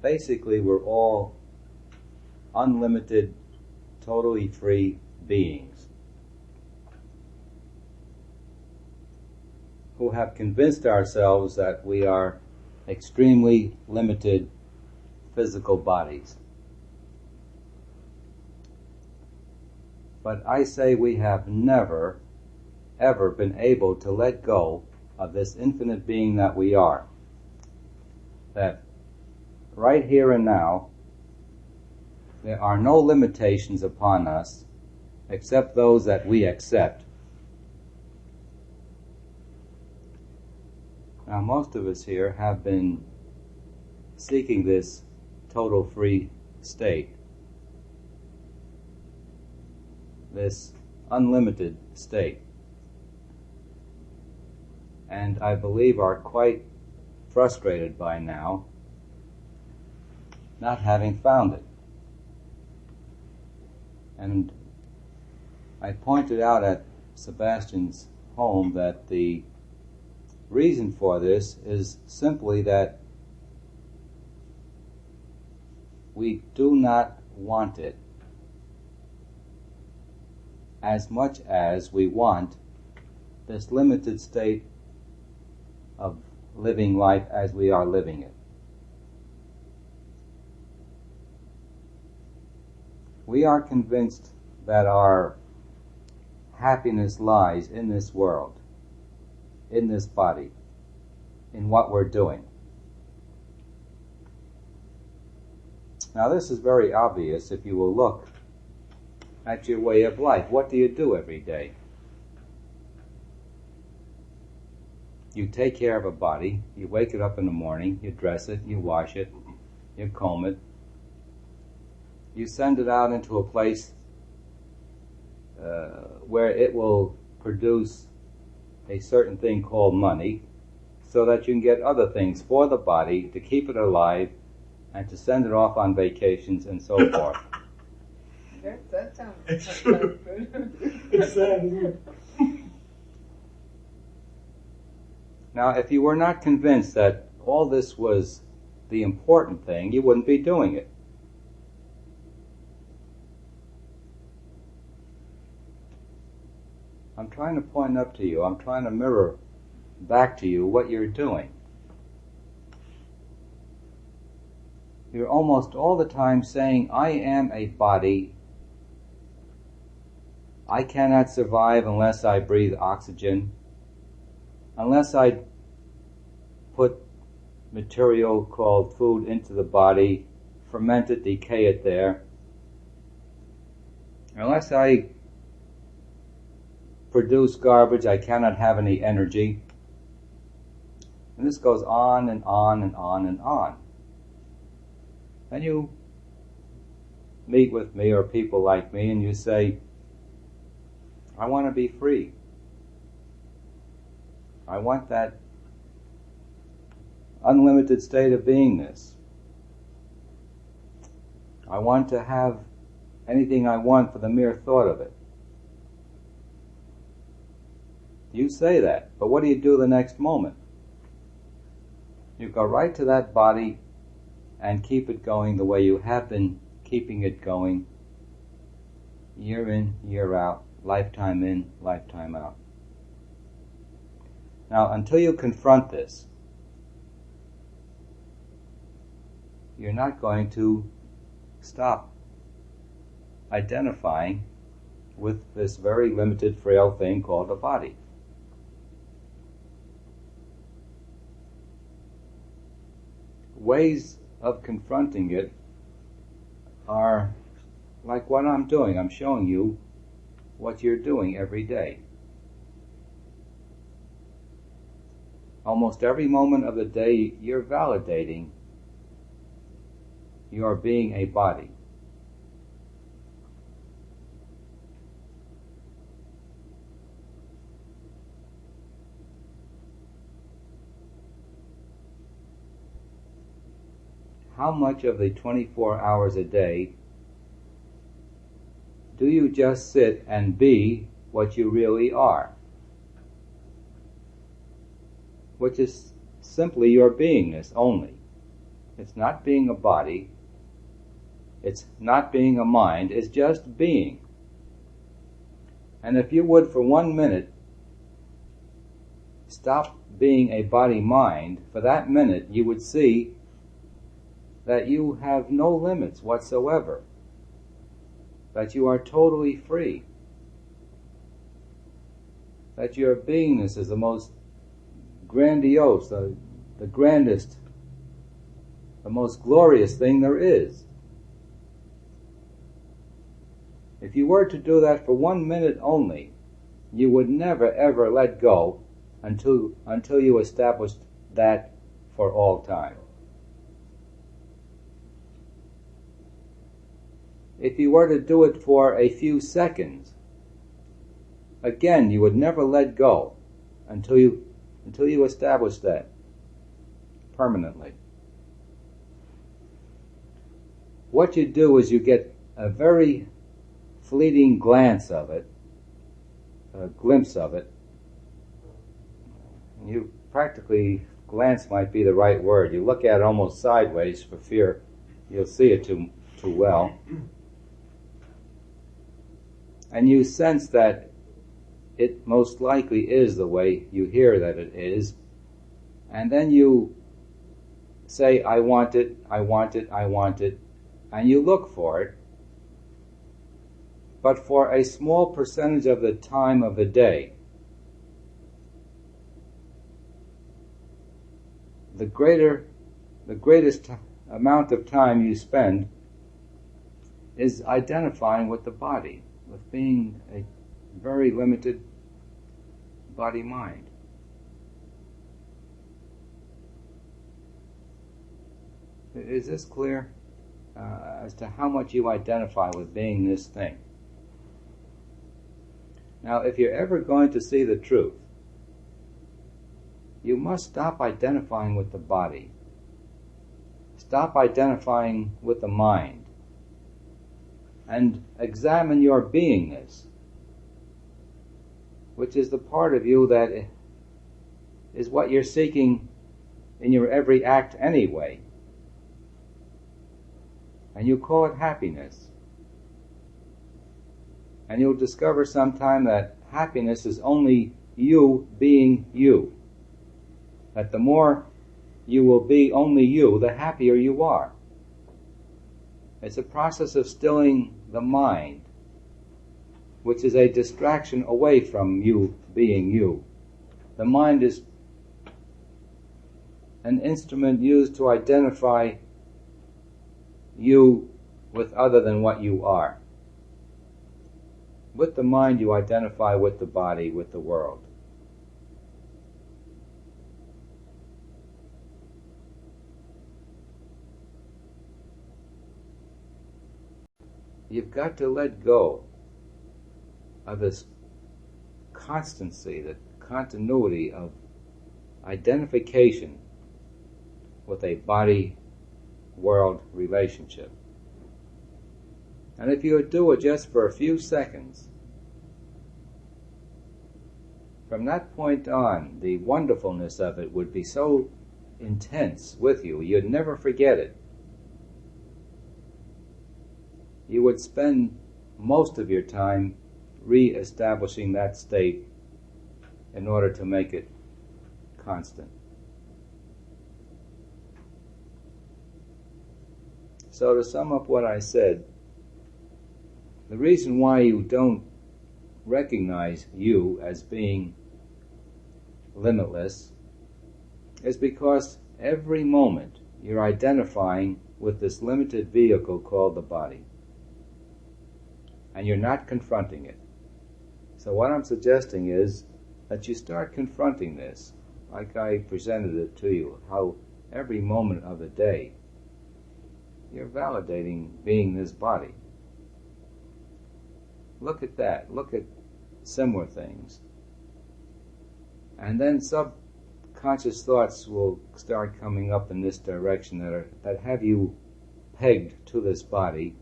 basically we're all unlimited, totally free beings who have convinced ourselves that we are extremely limited physical bodies. But I say we have never, ever been able to let go of this infinite being that we are. That right here and now, there are no limitations upon us except those that we accept. Now, most of us here have been seeking this total free state, this unlimited state, and I believe are quite frustrated by now not having found it. And I pointed out at Sebastian's home that the reason for this is simply that we do not want it as much as we want this limited state of living life as we are living it. We are convinced that our happiness lies in this world, in this body, in what we're doing. Now this is very obvious if you will look at your way of life. What do you do every day? You take care of a body, you wake it up in the morning, you dress it, you wash it, you comb it, you send it out into a place where it will produce a certain thing called money, so that you can get other things for the body to keep it alive and to send it off on vacations and so forth. That sounds good. Now, if you were not convinced that all this was the important thing, you wouldn't be doing it. I'm trying to point up to you. I'm trying to mirror back to you what you're doing. You're almost all the time saying, I am a body. I cannot survive unless I breathe oxygen, unless I put material called food into the body, ferment it, decay it there, unless I produce garbage, I cannot have any energy. And this goes on and on and on and on. Then you meet with me or people like me and you say, I want to be free. I want that unlimited state of beingness. I want to have anything I want for the mere thought of it. You say that, but what do you do the next moment? You go right to that body and keep it going the way you have been keeping it going, year in, year out, lifetime in, lifetime out. Now, until you confront this, you're not going to stop identifying with this very limited, frail thing called a body. Ways of confronting it are like what I'm doing. I'm showing you what you're doing every day. Almost every moment of the day, you're validating your being a body. How much of the 24 hours a day do you just sit and be what you really are? Which is simply your beingness only. It's not being a body. It's not being a mind. It's just being. And if you would for 1 minute stop being a body-mind, for that minute you would see that you have no limits whatsoever, that you are totally free, that your beingness is the most grandiose, the grandest, the most glorious thing there is. If you were to do that for 1 minute only, you would never ever let go until you established that for all time. If you were to do it for a few seconds, again, you would never let go until you establish that permanently. What you do is you get a very fleeting glance of it, a glimpse of it. You practically, glance might be the right word. You look at it almost sideways for fear you'll see it too well. And you sense that it most likely is the way you hear that it is. And then you say, I want it, I want it, I want it. And you look for it. But for a small percentage of the time of the day, the greatest amount of time you spend is identifying with the body, with being a very limited body-mind. Is this clear as to how much you identify with being this thing? Now, if you're ever going to see the truth, you must stop identifying with the body. Stop identifying with the mind. And examine your beingness, which is the part of you that is what you're seeking in your every act anyway. And you call it happiness. And you'll discover sometime that happiness is only you being you. That the more you will be only you, the happier you are. It's a process of stilling the mind, which is a distraction away from you being you. The mind is an instrument used to identify you with other than what you are. With the mind you identify with the body, with the world. You've got to let go of this constancy, the continuity of identification with a body-world relationship. And if you would do it just for a few seconds, from that point on, the wonderfulness of it would be so intense with you, you'd never forget it. You would spend most of your time re-establishing that state in order to make it constant. So to sum up what I said, the reason why you don't recognize you as being limitless is because every moment you're identifying with this limited vehicle called the body. And you're not confronting it. So what I'm suggesting is that you start confronting this, like I presented it to you, how every moment of the day you're validating being this body. Look at that. Look at similar things. And then subconscious thoughts will start coming up in this direction that have you pegged to this body.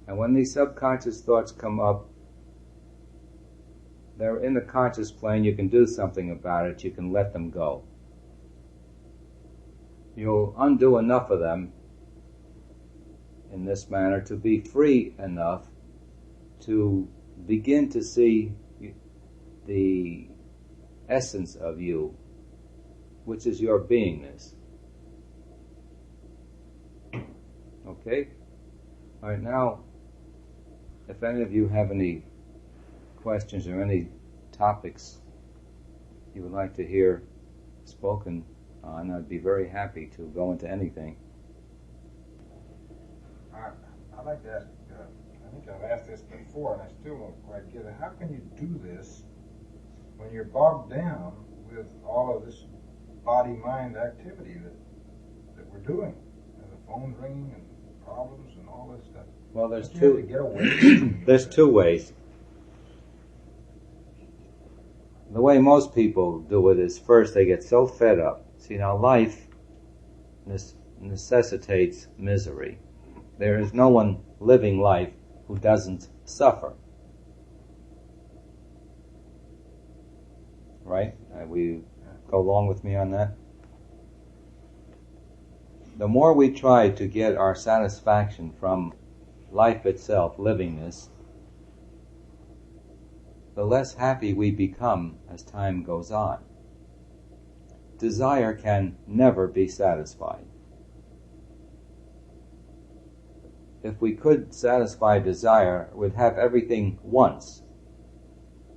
And when these subconscious thoughts come up, they're in the conscious plane. You can do something about it. You can let them go. you'll undo enough of them in this manner to be free enough to begin to see the essence of you, which is your beingness. Okay? All right, now, if any of you have any questions or any topics you would like to hear spoken on, I'd be very happy to go into anything. I'd like to ask, I think I've asked this before and I still don't quite get it. How can you do this when you're bogged down with all of this body-mind activity that we're doing? And the phone's ringing and problems and all this stuff. Well, there's Don't you have to get away? there's two ways. The way most people do it is first they get so fed up. See, now life necessitates misery. There is no one living life who doesn't suffer. Right? We go along with me on that? The more we try to get our satisfaction from life itself, livingness, the less happy we become as time goes on. Desire can never be satisfied. If we could satisfy desire, we'd have everything once.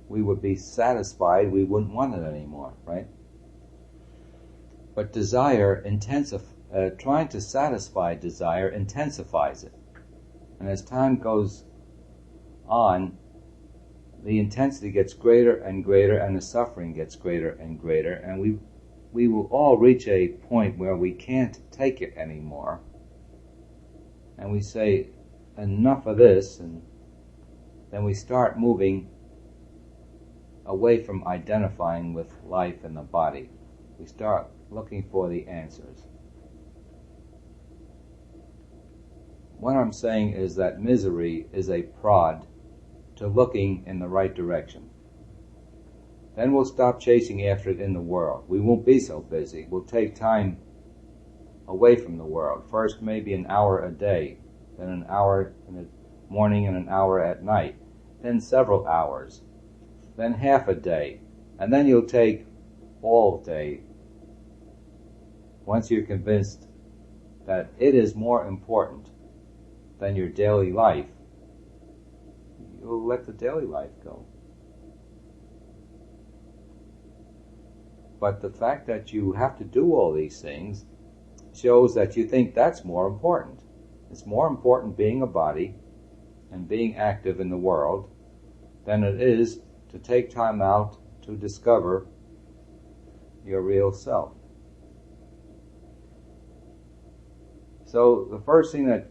We would be satisfied, we wouldn't want it anymore, right? But desire trying to satisfy desire intensifies it. And as time goes on, the intensity gets greater and greater, and the suffering gets greater and greater, and we will all reach a point where we can't take it anymore. And we say, enough of this, and then we start moving away from identifying with life and the body. We start looking for the answers. What I'm saying is that misery is a prod to looking in the right direction. Then we'll stop chasing after it in the world. We won't be so busy. We'll take time away from the world. First maybe an hour a day, then an hour in the morning and an hour at night, then several hours, then half a day, and then you'll take all day. Once you're convinced that it is more important than your daily life, you'll let the daily life go. But the fact that you have to do all these things shows that you think that's more important. It's more important being a body and being active in the world than it is to take time out to discover your real self. So the first thing that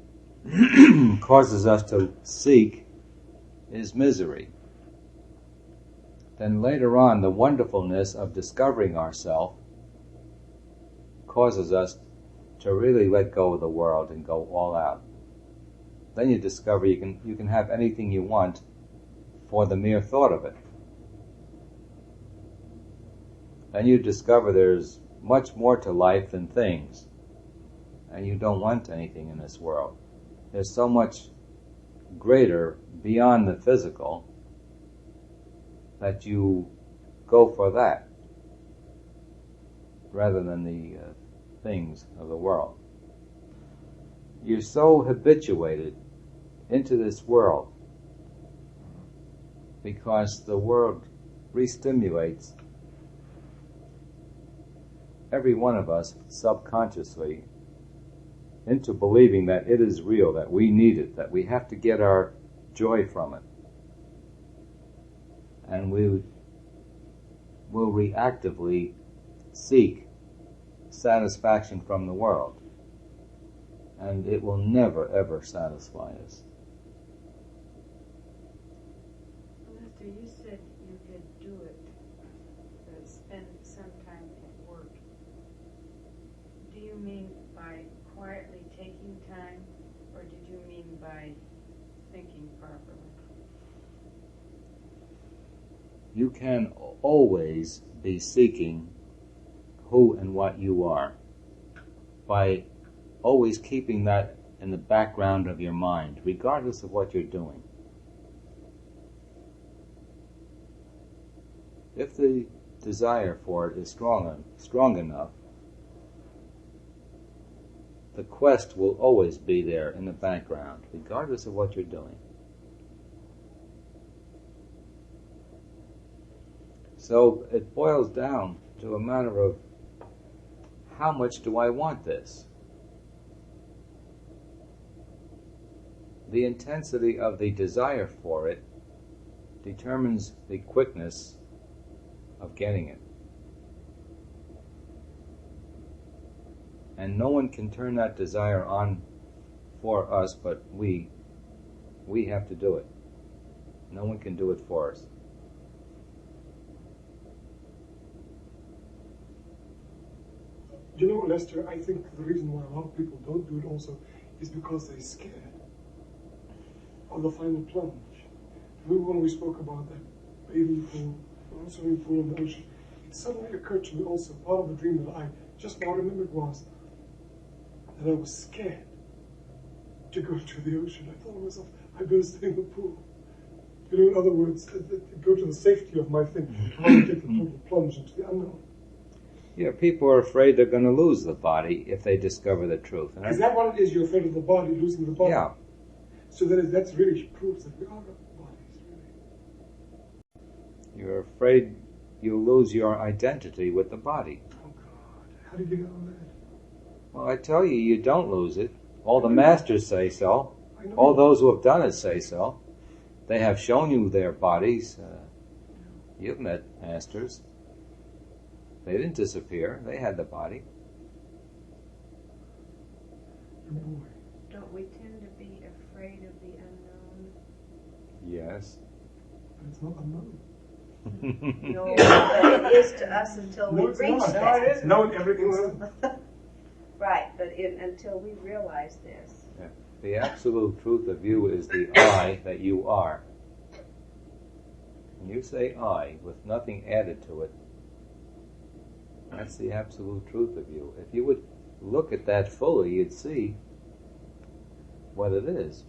causes us to seek is misery. Then later on, the wonderfulness of discovering ourselves causes us to really let go of the world and go all out. Then you discover you can have anything you want for the mere thought of it. Then you discover there's much more to life than things, and you don't want anything in this world. There's so much greater beyond the physical that you go for that rather than the things of the world. You're so habituated into this world because the world re-stimulates every one of us subconsciously into believing that it is real, that we need it, that we have to get our joy from it. And we will reactively seek satisfaction from the world. And it will never, ever satisfy us. Lester, you said you could do it, spend some time at work. Do you mean by quietly taking time, or did you mean by thinking properly? You can always be seeking who and what you are by always keeping that in the background of your mind, regardless of what you're doing. If the desire for it is strong enough, the quest will always be there in the background, regardless of what you're doing. So it boils down to a matter of how much do I want this? The intensity of the desire for it determines the quickness of getting it. And no one can turn that desire on for us, but we have to do it. No one can do it for us. You know, Lester, I think the reason why a lot of people don't do it also is because they're scared of the final plunge. Remember when we spoke about that bathing pool, or swimming pool in the ocean? It suddenly occurred to me also, part of the dream that I just now remembered was that I was scared to go to the ocean. I thought to myself, I better stay in the pool. You know, in other words, to go to the safety of my thing, rather than take the total plunge into the unknown. Yeah, people are afraid they're going to lose the body if they discover the truth. Is that what it is? You're afraid of the body, losing the body? Yeah. So that's really proves that we are bodies, really. You're afraid you'll lose your identity with the body. Oh, God. How do you get out of that? Well, I tell you, you don't lose it. All the masters say so. I know. All those who have done it say so. They have shown you their bodies. You've met masters. They didn't disappear. They had the body. Oh, boy. Don't we tend to be afraid of the unknown? Yes. But it's not unknown. No, but it is to us until No, we it's reach not. that. No, it is. No, everything's Right, but until we realize this. Yeah. The absolute truth of you is the I that you are. When you say I with nothing added to it, that's the absolute truth of you. If you would look at that fully, you'd see what it is.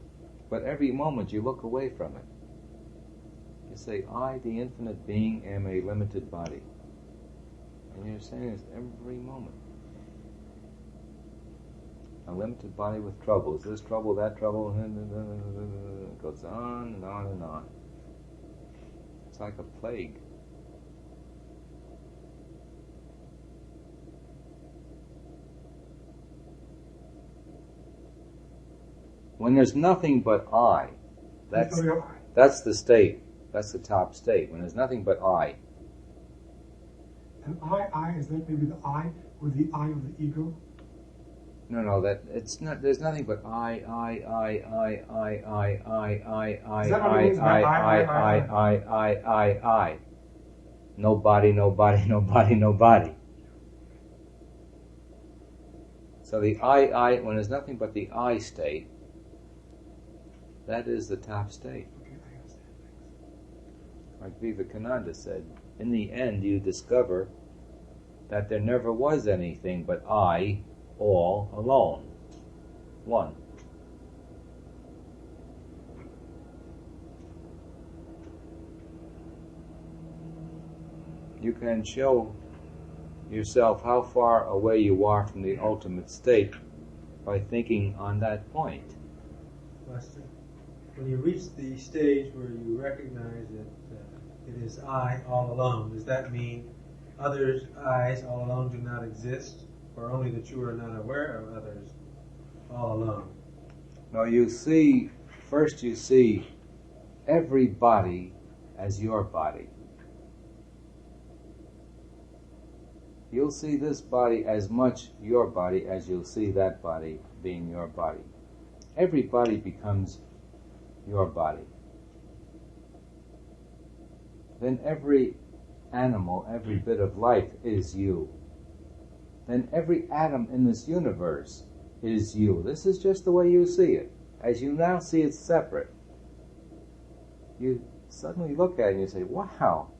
But every moment you look away from it. You say, I, the infinite being, am a limited body. And you're saying this every moment. A limited body with troubles. This trouble, that trouble, it goes on and on and on. It's like a plague. When there's nothing but I, that's the state. That's the top state. When there's nothing but I. And I, is that maybe the I, or the I of the ego? No, that it's not. There's nothing but I. Is that what it means by I. Nobody. So the I, when there's nothing but the I state, that is the top state. Okay, I understand. Like Vivekananda said, in the end you discover that there never was anything but I, all alone. One. You can show yourself how far away you are from the ultimate state by thinking on that point. Lester, when you reach the stage where you recognize that it is I all alone, does that mean others' I's all alone do not exist, or only that you are not aware of others all alone? No, you see every body as your body. You'll see this body as much your body as you'll see that body being your body. Every body becomes your body. Then every animal, every bit of life is you. Then every atom in this universe is you. This is just the way you see it. As you now see it separate, you suddenly look at it and you say, wow,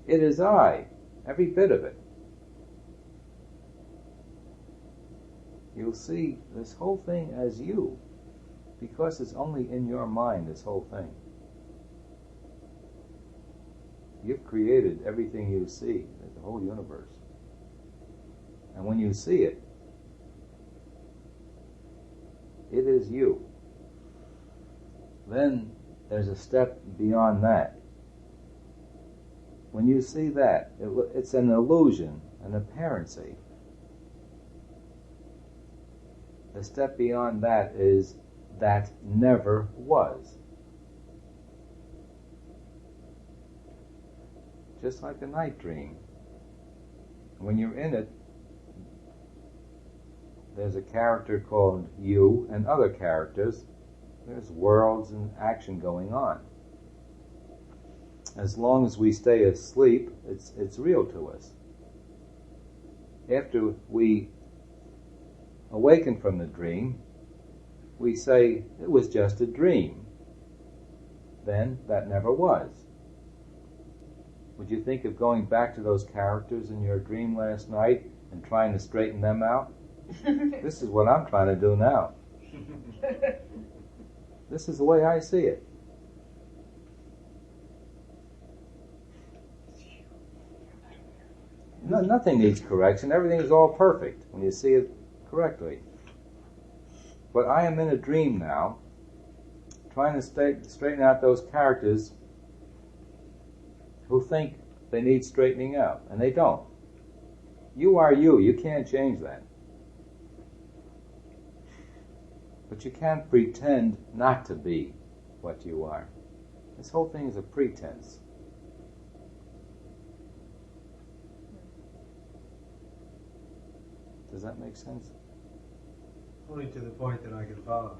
it is I, every bit of it. you'll see this whole thing as you, because it's only in your mind, this whole thing. You've created everything you see, the whole universe. And when you see it, it is you. Then there's a step beyond that. When you see that, it's an illusion, an apparency. The step beyond that is that never was. Just like a night dream. When you're in it, there's a character called you and other characters. There's worlds and action going on. As long as we stay asleep, it's real to us. After we awaken from the dream, we say, it was just a dream. Then, that never was. Would you think of going back to those characters in your dream last night and trying to straighten them out? This is what I'm trying to do now. This is the way I see it. No, nothing needs correction. Everything is all perfect when you see it correctly. But I am in a dream now, trying to straighten out those characters who think they need straightening out, and they don't. You are you. You can't change that. But you can't pretend not to be what you are. This whole thing is a pretense. Does that make sense? Only to the point that I can follow.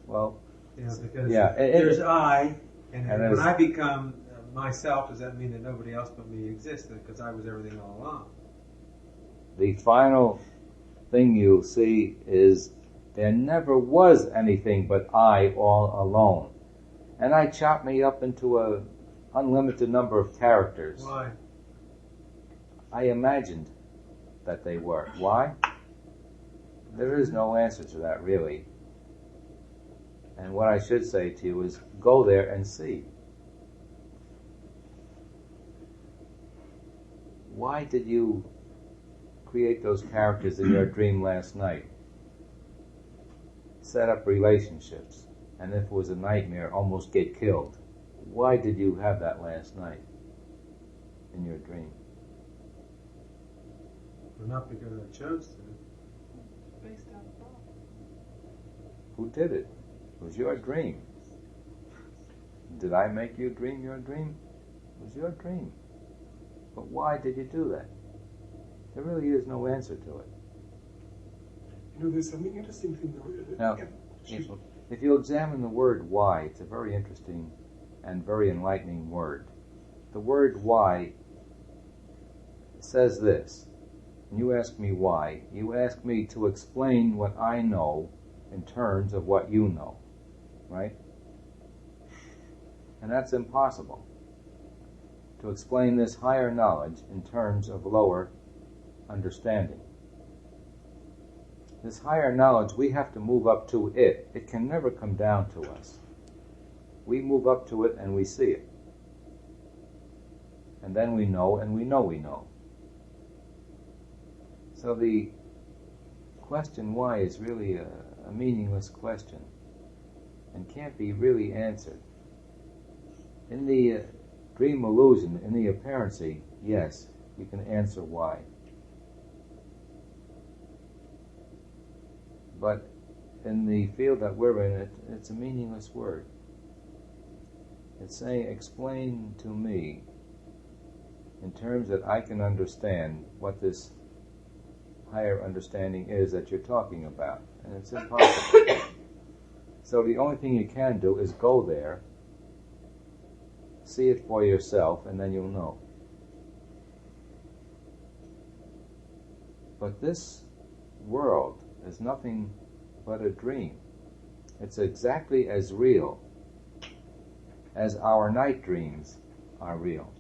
Well, Because yeah, there's I, and and when I become myself, does that mean that nobody else but me exists? Because I was everything all along. The final thing you'll see is there never was anything but I all alone. And I chopped me up into an unlimited number of characters. Why? I imagined that they were. Why? There is no answer to that, really. And what I should say to you is, go there and see. Why did you create those characters in your dream last night? Set up relationships, and if it was a nightmare, almost get killed. Why did you have that last night in your dream? Well, not because I chose to. Based on thought. Who did it? It was your dream. Did I make you dream your dream? It was your dream. But why did you do that? There really is no answer to it. You know, there's something interesting thing though. Now, if you examine the word why, it's a very interesting and very enlightening word. The word why says this. And you ask me why. You ask me to explain what I know in terms of what you know. Right? And that's impossible. To explain this higher knowledge in terms of lower understanding. This higher knowledge, we have to move up to it. It can never come down to us. We move up to it and we see it. And then we know and we know we know. So the question why is really a meaningless question and can't be really answered. In the dream illusion, in the apparency, yes, you can answer why. But in the field that we're in, it's a meaningless word. It's saying, explain to me in terms that I can understand what this higher understanding is that you're talking about. And it's impossible. So the only thing you can do is go there, see it for yourself, and then you'll know. But this world is nothing but a dream. It's exactly as real as our night dreams are real.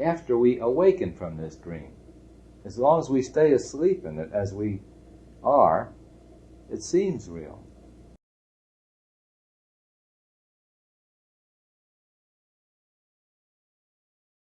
After we awaken from this dream, as long as we stay asleep in it, as we are, it seems real.